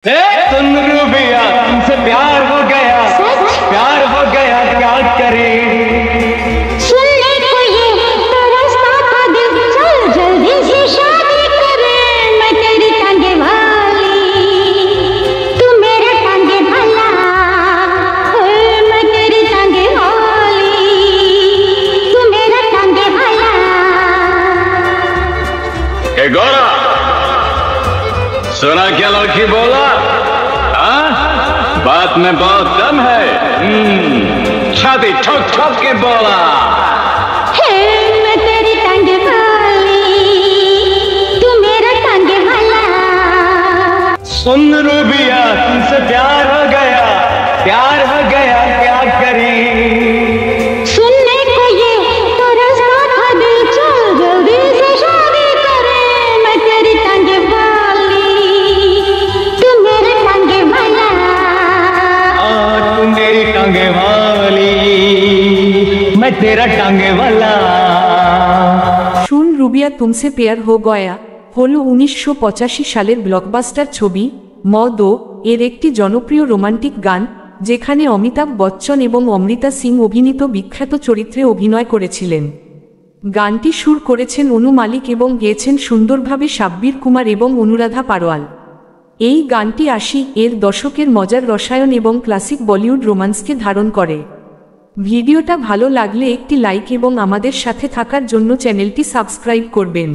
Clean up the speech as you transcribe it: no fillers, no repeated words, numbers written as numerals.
सुन रूबिया तुमसे प्यार हो गया क्या करें। सुनने को ये तरसता था दिल, चल जल्दी से शादी करें। मैं तेरी टांगे वाली, तू मेरा टांगे वाला। मैं तेरी टांगे वाली, तू मेरा टांगे वाला। ए गोरा, सुना क्या लड़की बोला? बात में बहुत दम है। छाती ठोक ठोक के बोला, मैं तेरी टांगे वाली, तू मेरा टांगे वाला। सुन रूबिया तुमसे प्यार हो गया क्या करें। सुनने को ये तरसता था दिल, चल जल्दी से शादी करें। मैं तेरी टांगे वाली, तू मेरा टांगे वाला। तू मेरी टांगे वाली, मैं तेरा टांगे वाला। শুন রুবিয়া তুমসে পেয়ার হো গয়া হল 1985 সালের ব্লকবাস্টার ছবি ম.দো এর একটি জনপ্রিয় রোমান্টিক গান, যেখানে অমিতাভ বচ্চন এবং অমৃতা সিং অভিনীত বিখ্যাত চরিত্রে অভিনয় করেছিলেন। গানটি সুর করেছেন অনু মালিক এবং গেয়েছেন সুন্দরভাবে সাব্বির কুমার এবং অনুরাধা পারোয়াল। এই গানটি 80 এর দশকের মজার রসায়ন এবং ক্লাসিক বলিউড রোমান্সকে ধারণ করে। ভিডিওটা ভালো লাগলে একটি লাইক এবং আমাদের সাথে থাকার জন্য চ্যানেলটি সাবস্ক্রাইব করবেন।